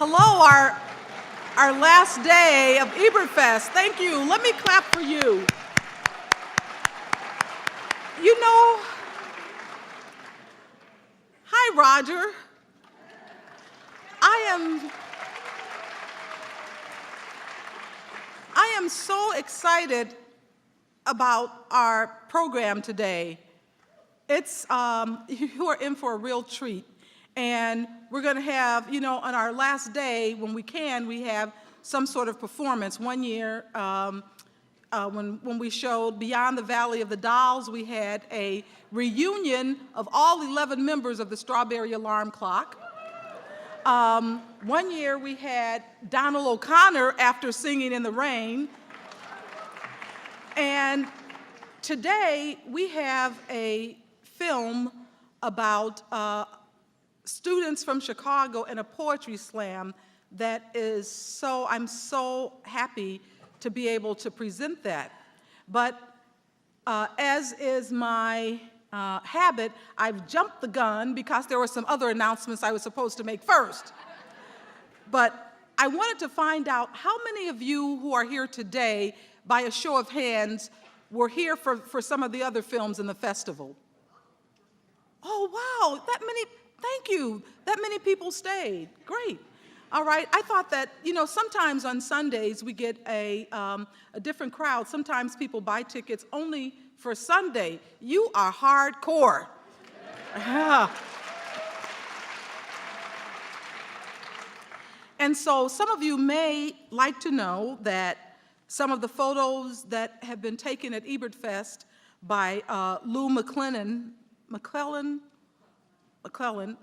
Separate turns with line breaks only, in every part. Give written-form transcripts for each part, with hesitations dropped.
Hello, our last day of Ebertfest. Thank you. Let me clap for you. You know, hi, Roger. I am so excited about our program today. It's, you are in for a real treat. And we're going to have, on our last day, when we have some sort of performance. One year, when we showed Beyond the Valley of the Dolls, we had a reunion of all 11 members of the Strawberry Alarm Clock. One year, we had Donald O'Connor after Singing in the Rain. And today, we have a film about students from Chicago and a poetry slam that is I'm so happy to be able to present that. But as is my habit, I've jumped the gun because there were some other announcements I was supposed to make first. But I wanted to find out how many of you who are here today, by a show of hands, were here for some of the other films in the festival. Oh, wow, that many. Thank you. That many people stayed. Great. All right. I thought that, sometimes on Sundays we get a different crowd. Sometimes people buy tickets only for Sunday. You are hardcore. Yeah. And so some of you may like to know that some of the photos that have been taken at Ebertfest by Lou McClellan,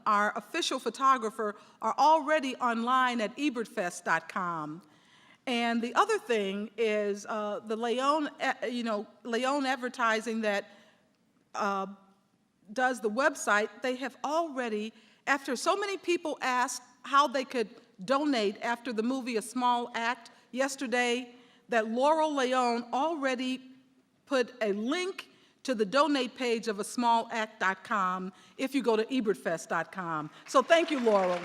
our official photographer, are already online at Ebertfest.com. And the other thing is the Leon Advertising that does the website. They have already, after so many people asked how they could donate after the movie A Small Act yesterday, that Laurel Leon already put a link to the donate page of asmallact.com if you go to ebertfest.com. So thank you, Laurel.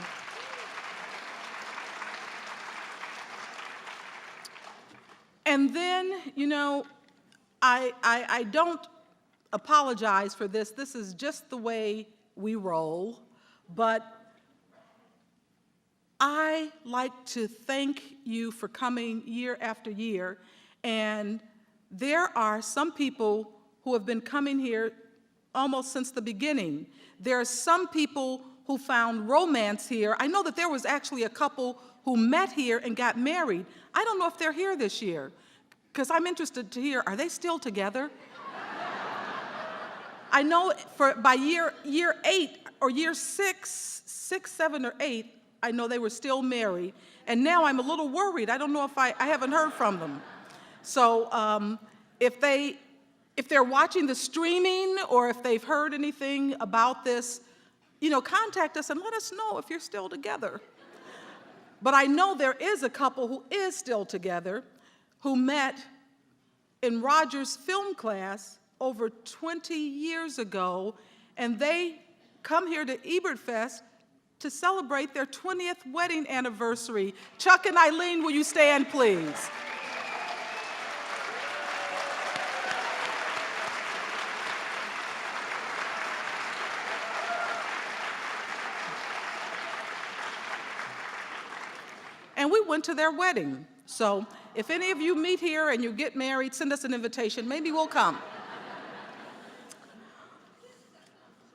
And then, I don't apologize for this. This is just the way we roll. But I like to thank you for coming year after year. And there are some people who have been coming here almost since the beginning. There are some people who found romance here. I know that there was actually a couple who met here and got married. I don't know if they're here this year, because I'm interested to hear, are they still together? I know by year 8 or year 6, 7, or 8, I know they were still married. And now I'm a little worried. I don't know if I haven't heard from them. So if they're watching the streaming or if they've heard anything about this, contact us and let us know if you're still together. But I know there is a couple who is still together who met in Roger's film class over 20 years ago, and they come here to Ebertfest to celebrate their 20th wedding anniversary. Chuck and Eileen, will you stand, please? And we went to their wedding. So if any of you meet here and you get married, send us an invitation. Maybe we'll come.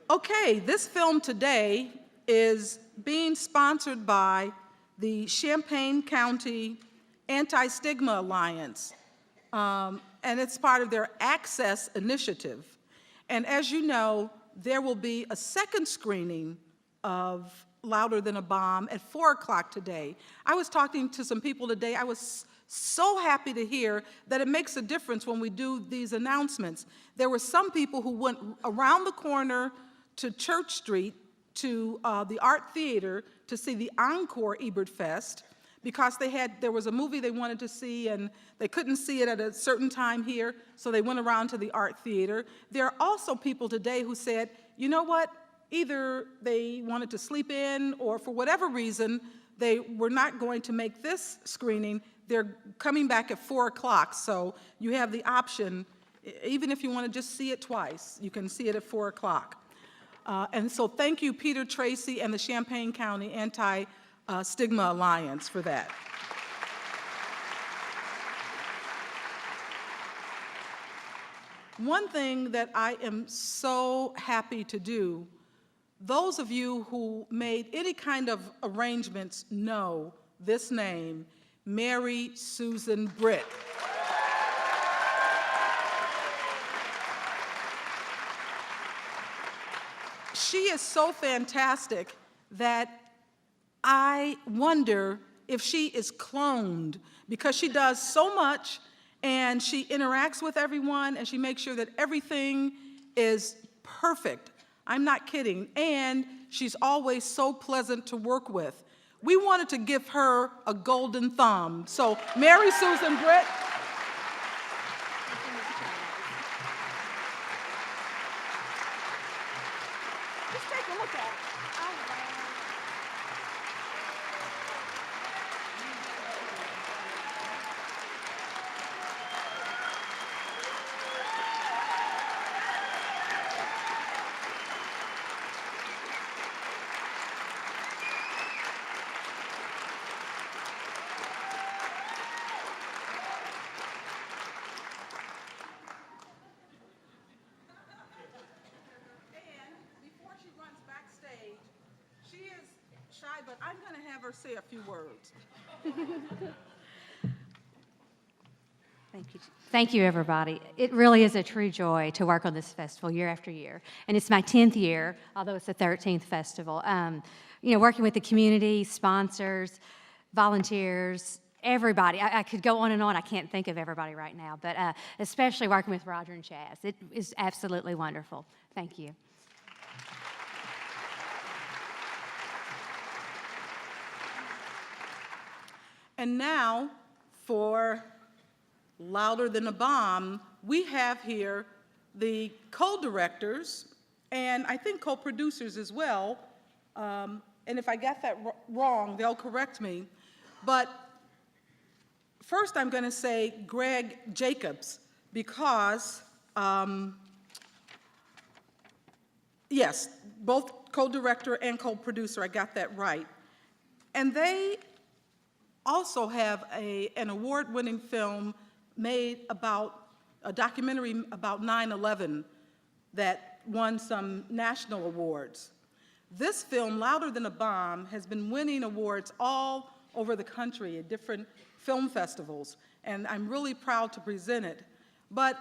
Okay, this film today is being sponsored by the Champaign County Anti-Stigma Alliance, and it's part of their Access Initiative. And as you know, there will be a second screening of Louder Than a Bomb at 4 o'clock today. I was talking to some people today. I was so happy to hear that it makes a difference when we do these announcements. There were some people who went around the corner to Church Street to the Art Theater to see the Encore Ebertfest because there was a movie they wanted to see and they couldn't see it at a certain time here, so they went around to the Art Theater. There are also people today who said, you know what, either they wanted to sleep in or for whatever reason, They were not going to make this screening. They're coming back at 4 o'clock, so you have the option, even if you want to just see it twice, you can see it at 4 o'clock. And so thank you, Peter Tracy and the Champaign County Anti-Stigma Alliance for that. One thing that I am so happy to do, those of you who made any kind of arrangements know this name, Mary Susan Britt. She is so fantastic that I wonder if she is cloned, because she does so much and she interacts with everyone and she makes sure that everything is perfect. I'm not kidding. And she's always so pleasant to work with. We wanted to give her a golden thumb. So, Mary Susan Britt. Just take a look at it. But I'm going to have her say a few words.
Thank you. Thank you, everybody. It really is a true joy to work on this festival year after year. And it's my 10th year, although it's the 13th festival. You know, working with the community, sponsors, volunteers, everybody. I could go on and on. I can't think of everybody right now, but especially working with Roger and Chaz. It is absolutely wonderful. Thank you.
And now, for Louder Than a Bomb, we have here the co-directors and I think co-producers as well. And if I got that wrong, they'll correct me. But first I'm going to say Greg Jacobs because, yes, both co-director and co-producer, I got that right. And they also have an award-winning film made about a documentary about 9/11 that won some national awards. This film, Louder Than a Bomb, has been winning awards all over the country at different film festivals, and I'm really proud to present it. But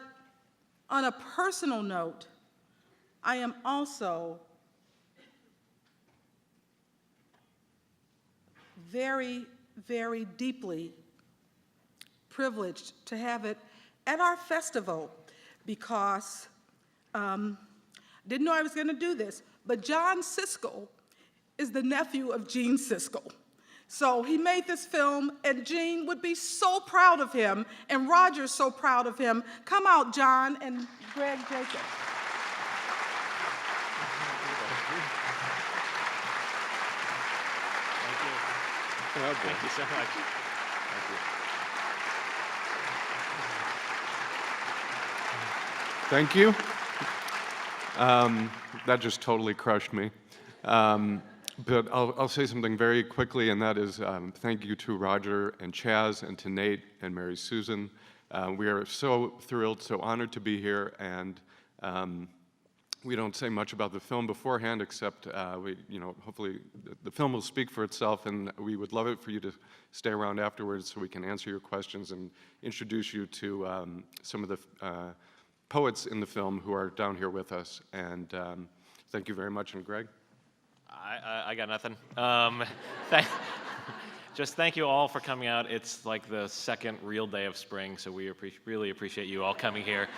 on a personal note, I am also very, very deeply privileged to have it at our festival because didn't know I was going to do this, but John Siskel is the nephew of Gene Siskel. So he made this film, and Gene would be so proud of him, and Roger's so proud of him. Come out, John and Greg Jacobs.
Thank you so much.
Thank you. That just totally crushed me. But I'll say something very quickly, and that is thank you to Roger and Chaz and to Nate and Mary Susan. We are so thrilled, so honored to be here, and we don't say much about the film beforehand, except hopefully the film will speak for itself, and we would love it for you to stay around afterwards so we can answer your questions and introduce you to some of the poets in the film who are down here with us. And thank you very much. And Greg?
I got nothing. Just thank you all for coming out. It's like the second real day of spring, so we really appreciate you all coming here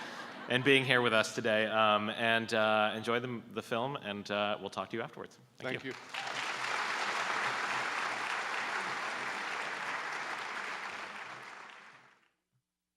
and being here with us today. And enjoy the film, and we'll talk to you afterwards. Thank you.